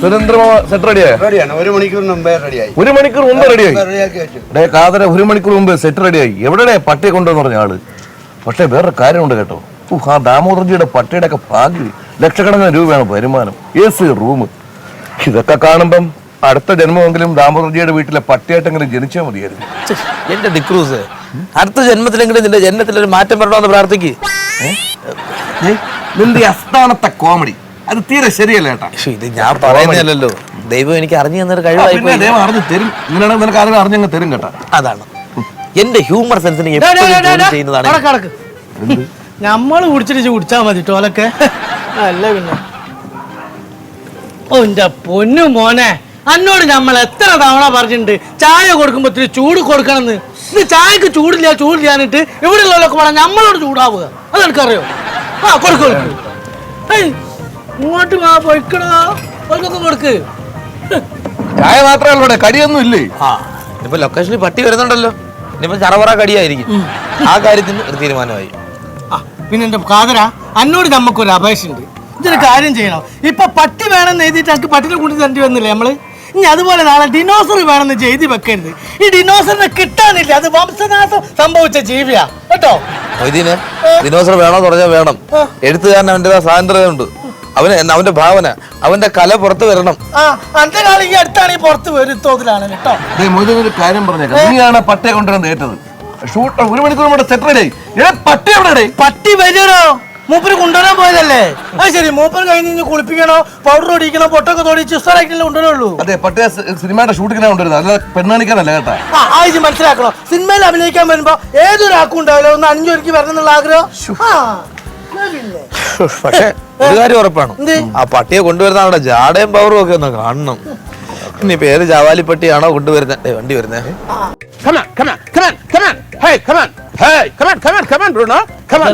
Set റെഡിയായി? ഒരു മണിക്കൂർ മുമ്പേ റെഡിയായി. ഒരു മണിക്കൂർ മുമ്പ് റെഡിയായി? കാതര ഒരു മണിക്കൂർ മുമ്പ് സെറ്റ് റെഡിയായി. എവിടെ പട്ടിയെ കൊണ്ടുവന്ന് പറഞ്ഞ ആള്? പക്ഷെ വേറൊരു കാര്യമുണ്ട് കേട്ടോ. ആ ദാമോദർജിയുടെ പട്ടിയുടെ ഒക്കെ ഭാഗ്യം. ലക്ഷക്കണക്കിന് രൂപയാണ് വരുമാനം, AC റൂം. ഇതൊക്കെ കാണുമ്പം അടുത്ത ജന്മമെങ്കിലും ദാമോദർജിയുടെ വീട്ടിലെ പട്ടിയായിട്ടെങ്കിലും ജനിച്ചാൽ മതിയായിരുന്നു. എന്റെ ഡിക്രൂസ്, അടുത്ത ജന്മത്തിലെങ്കിലും നിന്റെ ജന്മത്തിലൊരു മാറ്റം വരണമെന്ന് പ്രാർത്ഥിക്ക്. നിന്റെ അസ്ഥാനത്തെ കോമഡി അത് തീരെ ശരിയല്ല കേട്ടാ. ഇത് ഞാൻ പറയുന്നില്ലല്ലോ, ദൈവം എനിക്ക് അറിഞ്ഞു തന്നൊരു കഴിവായി. ദൈവം അറിഞ്ഞു തരും. ഇങ്ങനെയാണ് നിനക്ക് ആരെങ്കിലും അറിഞ്ഞങ്ങ് തരും കേട്ടാ. അതാണ് എന്റെ ഹ്യൂമർ സെൻസിനെ ചെയ്യുന്നതാണ്. നമ്മള് കുടിച്ചിട്ട് കുടിച്ചാ മതി ടോലൊക്കെ. അല്ല പിന്നെ ഓന്റെ പൊന്നു മോനെ, അന്നോട് നമ്മൾ എത്ര തവണ പറഞ്ഞിട്ടുണ്ട് ചായ കൊടുക്കുമ്പോ ഇത്തിരി ചൂട് കൊടുക്കണമെന്ന്. ഇത് ചായക്ക് ചൂടില്ലാന്നിട്ട് ഇവിടെയുള്ളവരൊക്കെ പറഞ്ഞാൽ നമ്മളോട് ചൂടാവുക. അത് എനിക്കറിയോ? ആ കൊടുക്കു. ഇങ്ങോട്ട് പൊയ്ക്കണോ, അവർക്കൊക്കെ കൊടുക്ക്. ചായ മാത്രമല്ല, കടിയൊന്നും ഇല്ലേ? ആ ഇനിയിപ്പോ ലൊക്കേഷനിൽ പട്ടി വരുന്നുണ്ടല്ലോ, ഇനിയിപ്പോ ചറവറ കടിയായിരിക്കും. ആ കാര്യത്തിന് ഒരു തീരുമാനമായി. പിന്നെ എന്റെ കാതര, അന്നോട് നമുക്കൊരു അപേക്ഷയുണ്ട്. ഇതൊരു കാര്യം ചെയ്യണം. ഇപ്പൊ പട്ടി വേണമെന്ന് എഴുതിയിട്ട് എനിക്ക് പട്ടിനെ കൂട്ടി തരേണ്ടി വന്നില്ലേ നമ്മള്? ഇനി അതുപോലെ നാളെ ഡിനോസർ വേണമെന്ന് എഴുതി വെക്കരുത്. ഈ ഡിനോസറിനെ കിട്ടാനില്ല, അത് വംശനാശം സംഭവിച്ച ജീവിയാ കേട്ടോ. ദിനോസർ വേണോന്ന് പറഞ്ഞാൽ വേണം. എഴുത്തുകാരൻ അവന്റെ സ്വാതന്ത്ര്യമുണ്ട്. അവന്റെ ഭാവന, അവന്റെ കല പുറത്തു വരണം. അന്റെ കാലം ഈ അടുത്താണ് ഈ പുറത്ത് വരും തോതിലാണ് കേട്ടോ. ഒരു കാര്യം പറഞ്ഞേക്കാം, നീയാണ് പട്ടിയെ കൊണ്ടുവരാൻ ഏറ്റത്. ഷൂട്ട് ഒരു മണിക്കൂർ നമ്മുടെ സെറ്റ് റെഡി. പട്ടി എവിടെ? പട്ടി വരോ? മൂപ്പര് കൊണ്ടുവരാൻ പോയതല്ലേ? അത് ശരി, മൂപ്പര് കഴിഞ്ഞ് കുളിപ്പിക്കണോ, പൗഡർ ഒടിക്കണോ, പൊട്ടൊക്കെ തോടി ചുസ്തറാക്കിട്ടല്ലേ കൊണ്ടുവരുള്ളൂ. അതെ, പട്ടിയെ സിനിമയുടെ ഷൂട്ടിങ്ങിനാണ് കൊണ്ടുവരുന്നത്, അല്ലാതെ പെണ്ണാണിക്കാനല്ല കേട്ടാ. ആഴ്ച മനസ്സിലാക്കണോ, സിനിമയിൽ അഭിനയിക്കാൻ വരുമ്പോ ഏതൊരാൾക്കും ഉണ്ടാവില്ല ഒന്ന് 5 മണിക്ക് വരണം എന്നുള്ള ആഗ്രഹം. പക്ഷെ ഒരു കാര്യം ഉറപ്പാണ്, ആ പട്ടിയെ കൊണ്ടുവരുന്ന അവിടെ ജാടയും പവറും ഒക്കെ ഒന്ന് കാണണം. ഇനി പേര് ജാവാലിപ്പട്ടിയാണോ കൊണ്ടുവരുന്നത്? വണ്ടി വരുന്നേ. Hey, come on. Hey, come on, Bruno. Come on.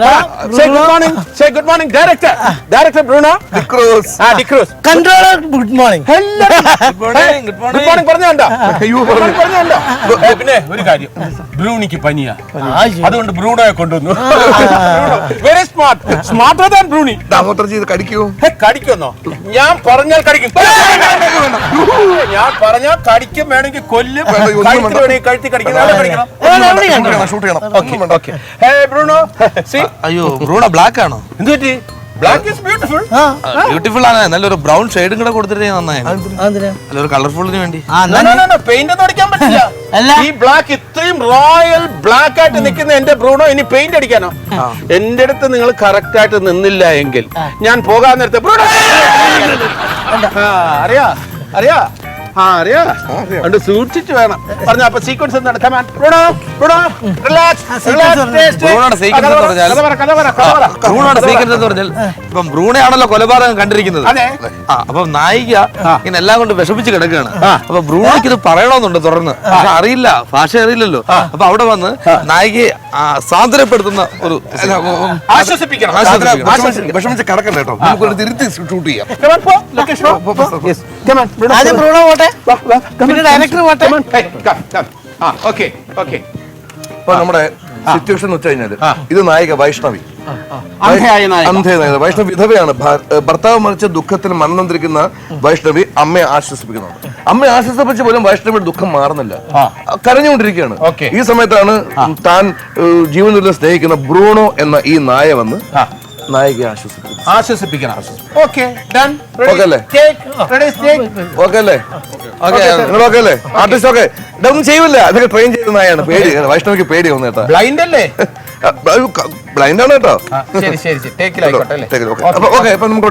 Say good morning. Say good morning, director. Director Bruno. Dikruz. Dikruz. Controller, good morning. Hello. Good morning. പറഞ്ഞോണ്ടോ? പിന്നെ ഒരു കാര്യം, ബ്രൂണിക്ക് പനിയാ, അതുകൊണ്ട് ബ്രൂണോയെ കൊണ്ടുവന്നു. Very smart, smarter than Bruny. Damodarji ഇത് കടിക്കൂ? കടിക്കുന്നോ? ഞാൻ പറഞ്ഞാൽ കടിക്കും. ഞാൻ പറഞ്ഞാൽ കടിക്കും, വേണമെങ്കിൽ കൊല്ലും, കഴുത്തി കടിക്കണം. അയ്യോ, ബ്രൂണോ ബ്ലാക്ക് ആണോ? എന്ത് പറ്റി? Black is beautiful. ബ്യൂട്ടിഫുൾ ആണ്, നല്ലൊരു ബ്രൗൺ ഷെയ്ഡും കൂടെ കൊടുത്തിട്ട് നന്നായി. നല്ലൊരു കളർഫുള്ളിന് വേണ്ടി. പെയിന്റ് ഒന്നും അടിക്കാൻ പറ്റില്ല. ഈ ബ്ലാക്ക് ഇത്രയും റോയൽ ബ്ലാക്ക് ആയിട്ട് നിൽക്കുന്ന എന്റെ ബ്രൂണോ ഇനി പെയിന്റ് അടിക്കാനോ? എന്റെ അടുത്ത് നിങ്ങൾ കറക്റ്റ് ആയിട്ട് നിന്നില്ല എങ്കിൽ ഞാൻ പോകാൻ നേരത്തെ ബ്രൂണോ അറിയാ അതുകൊണ്ട് സൂക്ഷിച്ചു വേണം പറഞ്ഞ. അപ്പൊ സീക്വൻസ് എന്താണ്? ഇപ്പം ബ്രൂണയാണല്ലോ കൊലപാതകം കണ്ടിരിക്കുന്നത്. അപ്പൊ നായിക ഇങ്ങനെ എല്ലാം കൊണ്ട് വിഷമിച്ച് കിടക്കുകയാണ്. അപ്പൊ ബ്രൂണയ്ക്ക് ഇത് പറയണമെന്നുണ്ട് തുടർന്ന്, പക്ഷെ അറിയില്ല, ഭാഷ അറിയില്ലല്ലോ. അപ്പൊ അവിടെ വന്ന് നായികയെ സാന്ത്വനപ്പെടുത്തുന്ന ഒരു ആശ്വസിപ്പിക്കണം. വിഷമിച്ച് കിടക്കണ്ട കേട്ടോ, നമുക്കൊരു തിരുത്തി ഷൂട്ട് ചെയ്യാം. നമ്മുടെ സിറ്റുവേഷൻ വെച്ച് കഴിഞ്ഞാല് ഇത് നായിക വൈഷ്ണവി, വൈഷ്ണവി വിധവയാണ്. ഭർത്താവ് മരിച്ച ദുഃഖത്തിൽ മരണംതിരിക്കുന്ന വൈഷ്ണവി അമ്മയെ ആശ്വസിപ്പിക്കുന്നുണ്ട്. അമ്മയെ ആശ്വസിപ്പിച്ച പോലും വൈഷ്ണവിയുടെ ദുഃഖം മാറുന്നില്ല, കരഞ്ഞുകൊണ്ടിരിക്കുകയാണ്. ഈ സമയത്താണ് താൻ ജീവനിൽ സ്നേഹിക്കുന്ന ബ്രൂണോ എന്ന ഈ നായ വന്ന് നായികയെ ആശ്വസിപ്പിക്കണം. ആർട്ടിസ്റ്റ് ഓക്കെ, ഇതൊന്നും ചെയ്യില്ല, അതൊക്കെ ട്രെയിൻ ചെയ്ത നായാണ്. പേടി, വൈഷ്ണവിക്ക് പേടി വന്നു കേട്ടോ. ബ്ലൈൻഡ് അല്ലേ? ബ്ലൈൻഡ് ആണ് കേട്ടോ. ഓക്കെ, ഇപ്പൊ നമുക്ക്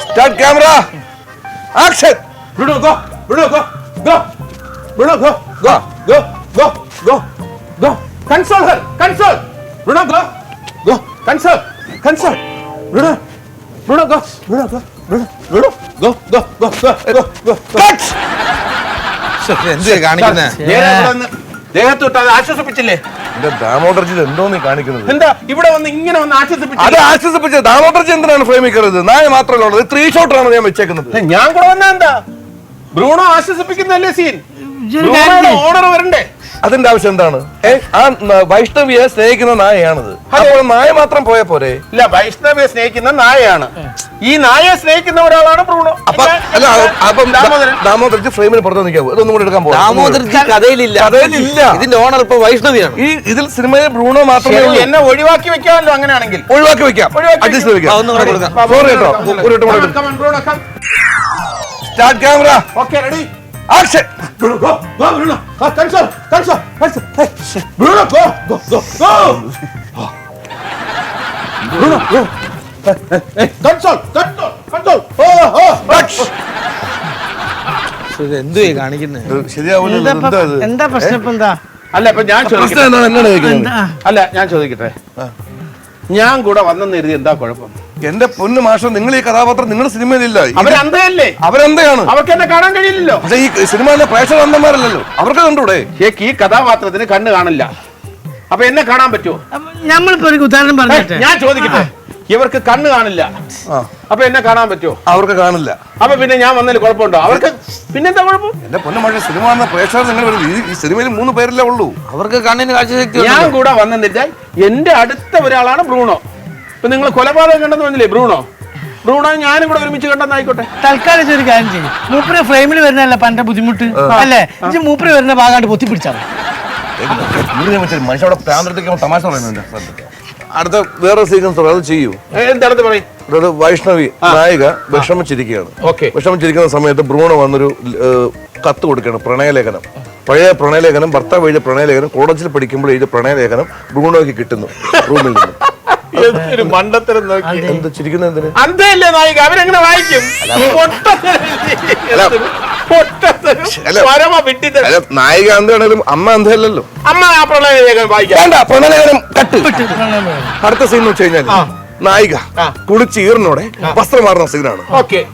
start camera action. Bruno, go. Bruno, go. Go. Bruno, go. Go. Go. Go. Go. Go. Console her. Console. Bruno, go. Go. Console. Console. Bruno. Bruno, go. Bruno, go. Bruno. Bruno. Go. Go. Go. Go. Go. Go. Cut. എന്ത് കാണിക്കുന്നേ? ദേഹത്തോട്ട് അത് ആശ്വസിപ്പിച്ചില്ലേ? ദാമോദർജി എന്തോ നീ കാണിക്കുന്നത്? എന്താ ഇവിടെ വന്ന് ഇങ്ങനെ വന്ന് ആശ്വസിപ്പിച്ചു? അത് ആശ്വസിപ്പിച്ചത് ദാമോദർജി എന്തിനാണ് ഫ്രെയിമിക്കരുത്? നായ മാത്രമല്ല ഉള്ളത്, 3 ഷോട്ടാണ് ഞാൻ വെച്ചേക്കുന്നത്. ഞാൻ കൂടെ വന്നാ എന്താ? Bruno ആശ്വസിപ്പിക്കുന്നല്ലേ scene? ഓർഡർ വരണ്ടേ? അതിന്റെ ആവശ്യം എന്താണ്? ആ വൈഷ്ണവിയെ സ്നേഹിക്കുന്ന നായയാണത്. അപ്പോൾ നായ മാത്രം പോയാ പോരെ? ഇല്ല, വൈഷ്ണവിയെ സ്നേഹിക്കുന്ന നായയാണ്. ഈ നായയെ സ്നേഹിക്കുന്ന ഒരാളാണ് ബ്രൂണോ. ദാമോദർജി ഫ്രെയിമിന് പുറത്ത് നിൽക്കാവോ? ഇതൊന്നും കൂടെ എടുക്കാൻ പോകും. ദാമോദർജി കഥയിലില്ല. ഇതിന്റെ ഓണർ ഇപ്പൊ വൈഷ്ണവിയാണ്. ഇതിൽ സിനിമയിൽ ബ്രൂണോ മാത്രമേ ഉള്ളൂ. എന്നെ ഒഴിവാക്കി വെക്കാമല്ലോ. അങ്ങനെയാണെങ്കിൽ ഒഴിവാക്കി വെക്കാം. അഡ്ജസ്റ്റ് വെക്കാം. സോറി കേട്ടോ. Start camera. Okay, ready, action. Bruno, go, Bruno. Cancel. Hey, Bruno, go. Bruno, go. Hey, cancel. എന്തു കാണിക്കുന്നത്? ശരിയാവില്ല. എന്താ പ്രശ്നം ഇപ്പൊ എന്താ? അല്ല, ഇപ്പൊ ഞാൻ ചോദിക്കട്ടെ, ഞാൻ കൂടെ വന്നെന്ന് എഴുതി എന്താ കുഴപ്പം? എന്റെ പൊന്നു മാഷ, നിങ്ങൾ ഈ കഥാപാത്രം നിങ്ങളുടെ സിനിമയിലില്ല. അവരന്തയല്ലേ? അവരെന്തയാണ്? അവർക്ക് എന്നെ കാണാൻ കഴിയില്ലല്ലോ. പക്ഷെ ഈ സിനിമയിലെ പ്രേക്ഷകർ അന്തന്മാരല്ലല്ലോ, അവർക്ക് കണ്ടൂടെ? ഈ കഥാപാത്രത്തിന് കണ്ണ് കാണില്ല. അപ്പൊ എന്നെ കാണാൻ പറ്റുമോ? നമ്മളിപ്പോ ഒരു ഉദാഹരണം പറഞ്ഞിട്ട് ഞാൻ ചോദിക്കട്ടെ, ഇവർക്ക് കണ്ണ് കാണില്ല, അപ്പൊ എന്നെ കാണാൻ പറ്റുമോ? അവർക്ക് കാണില്ല. അപ്പൊ പിന്നെ ഞാൻ വന്നതിൽ കുഴപ്പമുണ്ടോ? അവർക്ക് പിന്നെന്താ കുഴപ്പം? എന്റെ പൊന്നു മാഷ, സിനിമ കാണുന്ന പ്രേക്ഷകർ നിങ്ങൾ ഈ സിനിമയിൽ 3 പേരല്ലേ ഉള്ളൂ. അവർക്ക് കണ്ണിന് കാഴ്ചശക്തി. ഞാൻ കൂടെ വന്നെന്ന് വെച്ചാൽ എന്റെ അടുത്ത ഒരാളാണ് ബ്രൂണോ. ഇപ്പൊ നിങ്ങൾ കൊലപാതകം കണ്ടെന്ന് പറഞ്ഞില്ലേ ബ്രൂണോ ഞാനും കൂടെ ഒരുമിച്ച് കണ്ടെന്നായിക്കോട്ടെ. തൽക്കാലം ഒരു കാര്യം ചെയ്യും. മൂപ്പര് ഫ്രെയിമിൽ വരുന്നതല്ല പന്റെ ബുദ്ധിമുട്ട് അല്ലേ? മൂപ്പര് വരുന്ന ഭാഗമായിട്ട് പൊത്തിപ്പിടിച്ചാൽ മനുഷ്യ തമാശ പറയുന്നുണ്ട്. അടുത്ത വേറെ സീക്വൻസ് അത് ചെയ്യൂ. എന്താണെന്ന് പറയും. അതായത് വൈഷ്ണവി നായിക വിഷമിച്ചിരിക്കുകയാണ്. വിഷമിച്ചിരിക്കുന്ന സമയത്ത് ബ്രൂണോ വന്നൊരു കത്ത് കൊടുക്കുകയാണ്, പ്രണയലേഖനം. പഴയ പ്രണയലേഖനം, ഭർത്താവ് എഴുതിയ പ്രണയലേഖനം, കോളേജിൽ പഠിക്കുമ്പോൾ എഴുതിയ പ്രണയലേഖനം ബ്രൂണോയ്ക്ക് കിട്ടുന്നു റൂമിൽ നിന്ന്. മണ്ടത്തരം നോക്കി എന്ത് ചിരിക്കുന്ന എന്തിന്? അന്തല്ലേ നായിക, അവരെങ്ങനെ വായിക്കും? നായിക എന്താണെങ്കിലും അമ്മ അന്തല്ലോ. അമ്മ ആ പ്രണയലേഖനം വായിക്കാം. പ്രണയലേഖനം കട്ട്. അടുത്ത സീൻ എന്ന് വെച്ച് കഴിഞ്ഞാൽ നായിക കുളിച്ച് ഈറിനോടെ വസ്ത്രം മാറുന്ന സീനാണ്.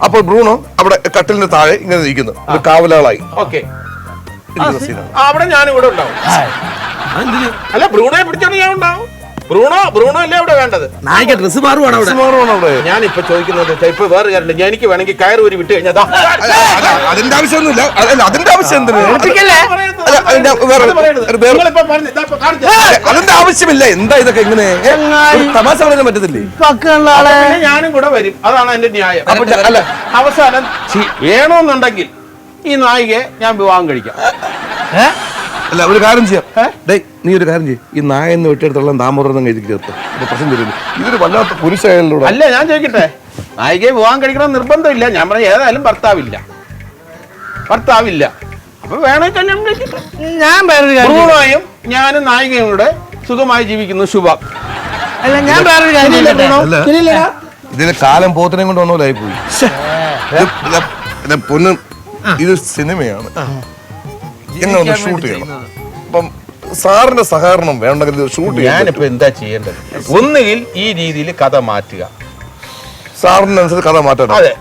അപ്പോൾ ബ്രൂണോ അവിടെ കട്ടിലിന് താഴെ ഇങ്ങനെ ഇരിക്കുന്നു, ഒരു കാവലാളായി സീനാണ്. അവിടെ ഞാനും ഇവിടെ ഉണ്ടാവും. അല്ല, ബ്രൂണോയെ പിടിച്ചോണ്ട് ഞാൻ ഉണ്ടാവും. ബ്രൂണോ അല്ലേ അവിടെ വേണ്ടത്? നായിക ഡ്രസ് മാറുവാണ് അവിടെ. ഞാനിപ്പോ ചോദിക്കുന്നത് ഇപ്പൊ വേറെ കാര്യം, എനിക്ക് വേണമെങ്കിൽ കയറ് ഊരി വിട്ട് കഴിഞ്ഞാൽ അതിന്റെ ആവശ്യമൊന്നുമില്ല. അതിന്റെ ആവശ്യം എന്തിനാ? അതിന്റെ ആവശ്യമില്ല. എന്താ ഇതൊക്കെ ഇങ്ങനെ തമാശ പറയാൻ പറ്റത്തില്ലേ? ഞാനും കൂടെ വരും, അതാണ് എന്റെ ന്യായം. അല്ല, അവസാനം വേണമെന്നുണ്ടെങ്കിൽ ഈ നായികയെ ഞാൻ വിവാഹം കഴിക്കാം. അല്ല, ഒരു കാര്യം ചെയ്യാം. നീ ഒരു കാര്യം ചെയ്യും, ഈ നായെന്ന് വെട്ടിയെടുത്തുള്ള ദാമോദരം എഴുതി ചേർത്ത് പ്രശ്നം തരുന്നു. ഇതൊരു വല്ലാത്ത പുരുഷായാലൂടെ. അല്ല, ഞാൻ ചോദിക്കട്ടെ, നായികയെ വിവാഹം കഴിക്കണം നിർബന്ധമില്ല. ഞാൻ പറഞ്ഞ ഏതായാലും ഭർത്താവില്ല. അപ്പൊ വേണേ കല്യാണം കഴിക്കട്ടെ. ഞാൻ ബ്രൂണോയും ഞാനും നായികയും കൂടെ സുഖമായി ജീവിക്കുന്നു. ശുഭം. അല്ല, ഞാൻ വേറൊരു കാര്യം, ഇതിന് കാലം പോത്തിനെ കൊണ്ട് വന്നോലായി പോയി. പൊന്ന്, ഇത് സിനിമയാണ്, എങ്ങനെ ഒന്ന് ഷൂട്ട് ചെയ്യണം. അപ്പം സാറിന്റെ സഹകരണം വേണ്ടെങ്കിൽ ഷൂട്ട് ചെയ്യാൻ. ഞാനിപ്പോ എന്താ ചെയ്യേണ്ടത്? ഒന്നുകിൽ ഈ രീതിയിൽ കഥ മാറ്റുക, സാറിനനുസരിച്ച് കഥ മാറ്റണം. അതെ,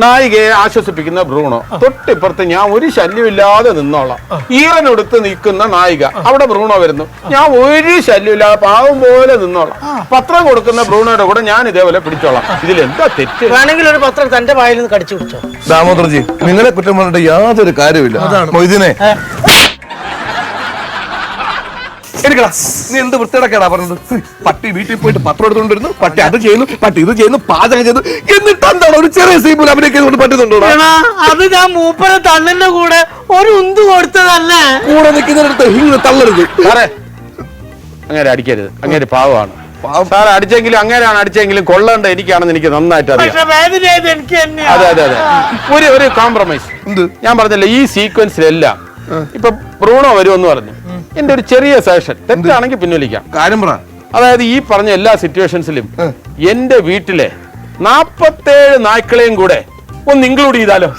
നായികയെ ആശ്വസിപ്പിക്കുന്ന ബ്രൂണോ, തൊട്ടിപ്പുറത്ത് ഞാൻ ഒരു ശല്യമില്ലാതെ നിന്നോളാം. ഈറനൊടുത്ത് നിൽക്കുന്ന നായിക, അവിടെ ബ്രൂണോ വരുന്നു, ഞാൻ ഒരു ശല്യമില്ലാതെ പാവം പോലെ നിന്നോളാം. പത്രം കൊടുക്കുന്ന ബ്രൂണോയുടെ കൂടെ ഞാൻ ഇതേപോലെ പിടിച്ചോളാം. ഇതിൽ എന്താ തെറ്റ്? വേണമെങ്കിൽ ഒരു പത്രം തന്റെ വായിൽ നിന്ന് കടിച്ചു പിടിച്ചോ. ദാമോദർജി, നിങ്ങളെ കുറ്റം പറഞ്ഞിട്ട് യാതൊരു കാര്യമില്ല. മൊയ്തീനെ, നീ എന്ത് വൃത്തിയടക്കാടാ പറഞ്ഞത്? പട്ടി വീട്ടിൽ പോയിട്ട് പത്രം എടുത്തോണ്ടിരുന്നു, പട്ടി അത് ചെയ്യുന്നു, പട്ടി ഇത് ചെയ്യുന്നു, പാചകം ചെയ്യുന്നു. എന്നിട്ട് എന്താണ് ഒരു ചെറിയ സീപ്പിൽ അഭിനയിക്കുന്നത് പറ്റുന്നുണ്ടോ? അത് ഞാൻ മൂപ്പര തള്ളിന്റെ കൂടെ ഒരു ഉന്ത് കൊടുത്തതല്ലേ. കൂടെ നിൽക്കുന്നതിനടുത്ത് ഇങ്ങനെ തള്ളരുത്. അങ്ങനെ അടിക്കരുത്, അങ്ങനെ പാവമാണ്. സാർ അടിച്ചെങ്കിലും അങ്ങനെയാണ് അടിച്ചെങ്കിലും കൊള്ളേണ്ട എനിക്കാണെന്ന് എനിക്ക് നന്നായിട്ട് അറിയാം. അതെ, ഒരു കോംപ്രമൈസ്. ഞാൻ പറഞ്ഞല്ലോ, ഈ സീക്വൻസിലെല്ലാം ഇപ്പൊ ബ്രൂണോ വരുമെന്ന് പറഞ്ഞു. എന്റെ ഒരു ചെറിയ സജഷൻ, തെറ്റാണെങ്കിൽ പിൻവലിക്കാം. കാര്യം പറ. അതായത് ഈ പറഞ്ഞ എല്ലാ സിറ്റുവേഷൻസിലും എന്റെ വീട്ടിലെ 47 നായ്ക്കളെയും കൂടെ ഒന്ന് ഇൻക്ലൂഡ് ചെയ്താലോ?